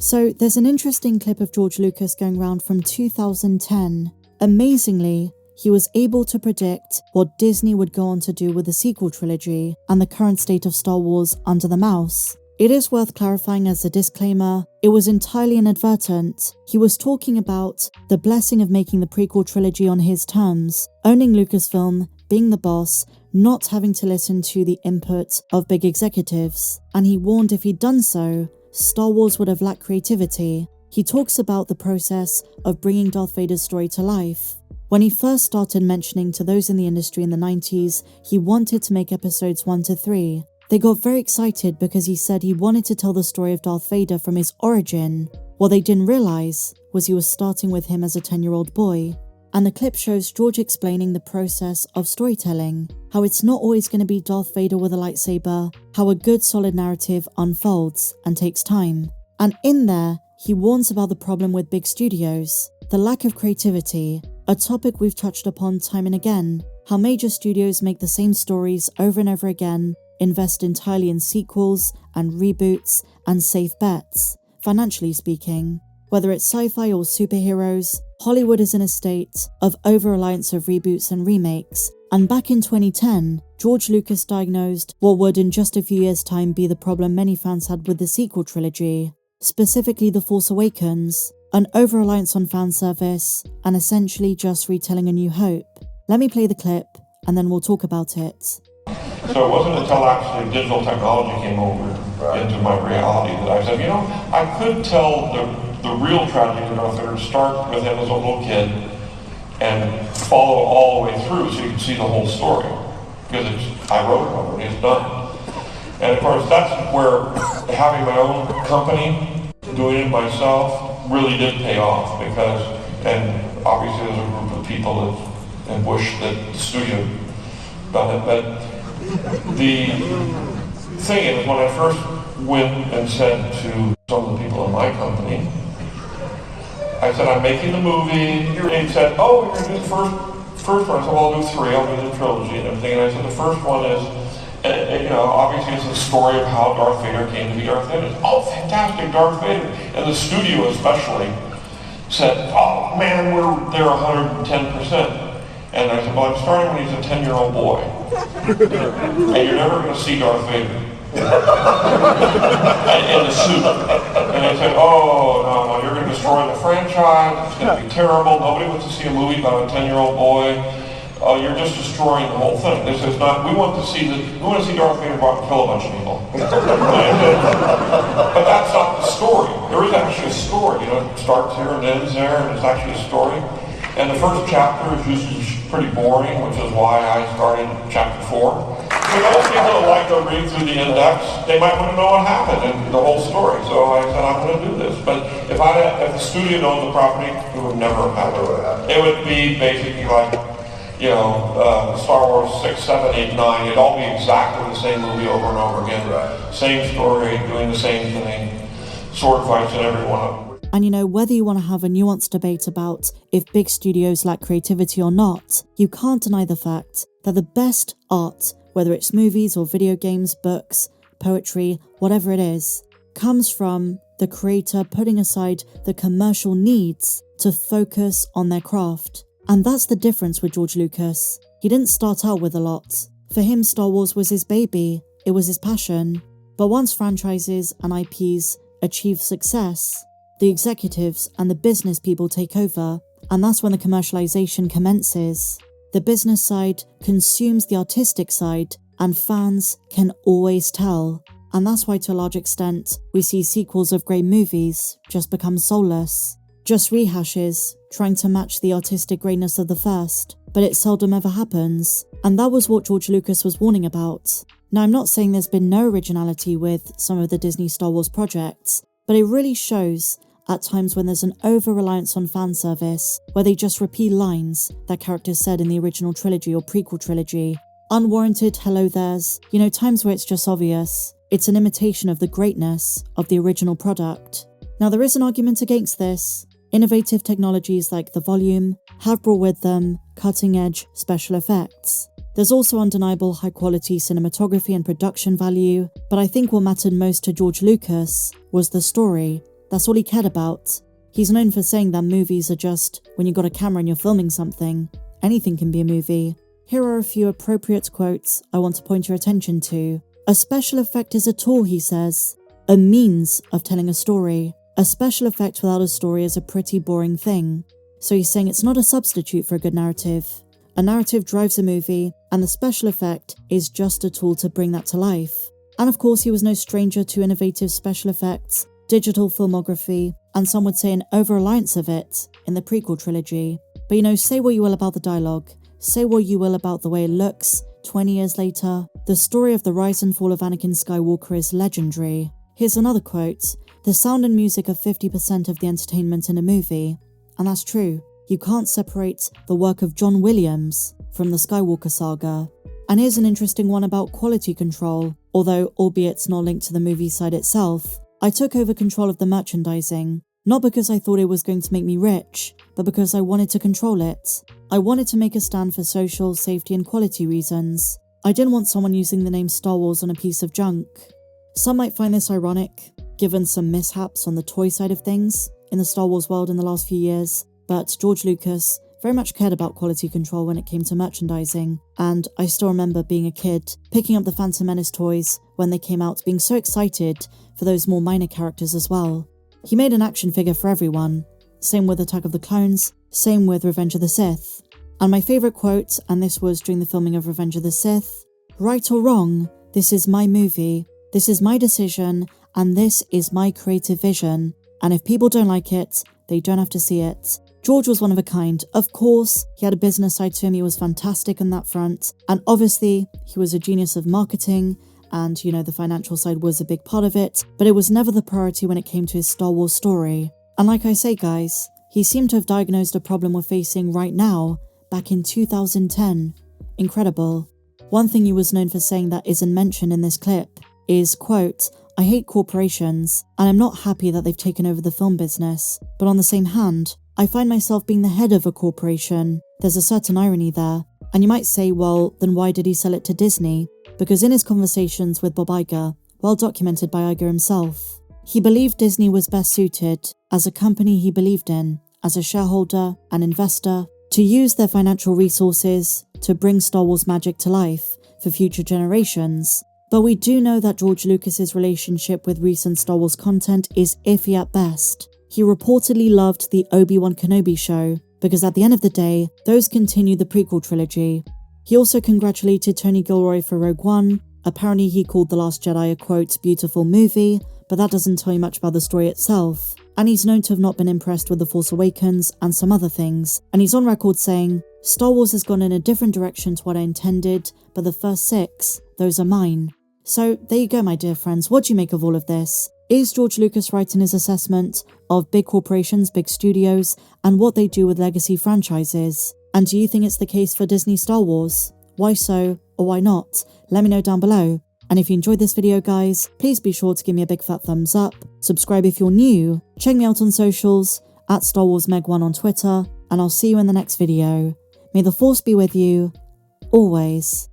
So there's an interesting clip of George Lucas going around from 2010. Amazingly, he was able to predict what Disney would go on to do with the sequel trilogy and the current state of Star Wars under the mouse. It is worth clarifying as a disclaimer, it was entirely inadvertent. He was talking about the blessing of making the prequel trilogy on his terms, owning Lucasfilm, being the boss, not having to listen to the input of big executives, and he warned if he'd done so, Star Wars would have lacked creativity. He talks about the process of bringing Darth Vader's story to life. When he first started mentioning to those in the industry in the 90s, he wanted to make episodes 1 to 3. They got very excited because he said he wanted to tell the story of Darth Vader from his origin. What they didn't realize was he was starting with him as a 10-year-old boy. And the clip shows George explaining the process of storytelling, how it's not always going to be Darth Vader with a lightsaber, how a good solid narrative unfolds and takes time. And in there, he warns about the problem with big studios, the lack of creativity, a topic we've touched upon time and again, how major studios make the same stories over and over again, invest entirely in sequels and reboots and safe bets, financially speaking. Whether it's sci-fi or superheroes, Hollywood is in a state of over-reliance of reboots and remakes, and back in 2010, George Lucas diagnosed what would in just a few years' time be the problem many fans had with the sequel trilogy, specifically The Force Awakens, an over-reliance on fan service, and essentially just retelling A New Hope. Let me play the clip, and then we'll talk about it. So it wasn't until actually digital technology came over into my reality that I said, I could tell the real tragedy of Darth Vader, start with him as a little kid and follow all the way through so you can see the whole story. Because I wrote it already, it's done. And of course that's where having my own company, doing it myself, really did pay off because, and obviously there's a group of people that wish that the studio done it, but the thing is, when I first went and said to some of the people in my company, I said, I'm making the movie, and they said, oh, you're going to do the first one. I said, well, I'll do 3, I'll do the trilogy and everything, and I said, the first one is, obviously it's the story of how Darth Vader came to be Darth Vader. Oh, fantastic, Darth Vader. And the studio especially said, oh man, we're there 110%. And I said, well, I'm starting when he's a 10-year-old boy. And you're never going to see Darth Vader. In the suit. And I said, oh, no, you're going to destroy the franchise. It's going to be terrible. Nobody wants to see a movie about a 10-year-old boy. You're just destroying the whole thing. This is not, we want to see Darth Vader go out and kill a bunch of people. But that's not the story. There is actually a story. It starts here and ends there, and it's actually a story. And the first chapter is usually pretty boring, which is why I started chapter 4. For those people that like to read through the index, they might want to know what happened and the whole story. So I said, I'm going to do this. But if the studio owned the property, it would never have happened. It would be basically like, Star Wars 6, 7, 8, 9. It'd all be exactly the same movie over and over again. Same story, doing the same thing, sword fights in every one of them. And whether you want to have a nuanced debate about if big studios lack creativity or not, you can't deny the fact that the best art, whether it's movies or video games, books, poetry, whatever it is, comes from the creator putting aside the commercial needs to focus on their craft. And that's the difference with George Lucas. He didn't start out with a lot. For him, Star Wars was his baby, it was his passion. But once franchises and IPs achieve success, the executives and the business people take over, and that's when the commercialization commences. The business side consumes the artistic side, and fans can always tell. And that's why to a large extent, we see sequels of great movies just become soulless. Just rehashes, trying to match the artistic greatness of the first, but it seldom ever happens. And that was what George Lucas was warning about. Now, I'm not saying there's been no originality with some of the Disney Star Wars projects, but it really shows at times when there's an over-reliance on fan service, where they just repeat lines that characters said in the original trilogy or prequel trilogy. Unwarranted hello there's, times where it's just obvious. It's an imitation of the greatness of the original product. Now, there is an argument against this. Innovative technologies like the volume have brought with them cutting-edge special effects. There's also undeniable high-quality cinematography and production value, but I think what mattered most to George Lucas was the story. That's all he cared about. He's known for saying that movies are just when you got a camera and you're filming something. Anything can be a movie. Here are a few appropriate quotes I want to point your attention to. A special effect is a tool, he says. A means of telling a story. A special effect without a story is a pretty boring thing. So he's saying it's not a substitute for a good narrative. A narrative drives a movie, and the special effect is just a tool to bring that to life. And of course, he was no stranger to innovative special effects, digital filmography, and some would say an over-reliance of it in the prequel trilogy. But say what you will about the dialogue, say what you will about the way it looks, 20 years later, the story of the rise and fall of Anakin Skywalker is legendary. Here's another quote: "The sound and music are 50% of the entertainment in a movie." And that's true. You can't separate the work of John Williams from the Skywalker saga. And here's an interesting one about quality control. Although, albeit it's not linked to the movie side itself, I took over control of the merchandising, not because I thought it was going to make me rich, but because I wanted to control it. I wanted to make a stand for social, safety and quality reasons. I didn't want someone using the name Star Wars on a piece of junk. Some might find this ironic, given some mishaps on the toy side of things in the Star Wars world in the last few years, but George Lucas very much cared about quality control when it came to merchandising, and I still remember being a kid, picking up the Phantom Menace toys when they came out, being so excited for those more minor characters as well. He made an action figure for everyone. Same with Attack of the Clones, same with Revenge of the Sith. And my favourite quote, and this was during the filming of Revenge of the Sith: "Right or wrong, this is my movie, this is my decision, and this is my creative vision. And if people don't like it, they don't have to see it." George was one of a kind. Of course, he had a business side to him, he was fantastic on that front, and obviously, he was a genius of marketing, and the financial side was a big part of it, but it was never the priority when it came to his Star Wars story. And like I say guys, he seemed to have diagnosed a problem we're facing right now, back in 2010. Incredible. One thing he was known for saying that isn't mentioned in this clip is, quote, "I hate corporations, and I'm not happy that they've taken over the film business, but on the same hand, I find myself being the head of a corporation." There's a certain irony there. And you might say, well, then why did he sell it to Disney? Because in his conversations with Bob Iger, well documented by Iger himself, he believed Disney was best suited, as a company he believed in, as a shareholder, an investor, to use their financial resources to bring Star Wars magic to life for future generations. But we do know that George Lucas's relationship with recent Star Wars content is iffy at best. He reportedly loved the Obi-Wan Kenobi show, because at the end of the day, those continue the prequel trilogy. He also congratulated Tony Gilroy for Rogue One. Apparently he called The Last Jedi a, quote, "beautiful movie," but that doesn't tell you much about the story itself. And he's known to have not been impressed with The Force Awakens and some other things. And he's on record saying, "Star Wars has gone in a different direction to what I intended, but the first 6, those are mine." So there you go, my dear friends. What do you make of all of this? Is George Lucas right in his assessment of big corporations, big studios, and what they do with legacy franchises? And do you think it's the case for Disney Star Wars? Why so, or why not? Let me know down below. And if you enjoyed this video, guys, please be sure to give me a big fat thumbs up, subscribe if you're new, check me out on socials, at StarWarsMeg1 on Twitter, and I'll see you in the next video. May the Force be with you, always.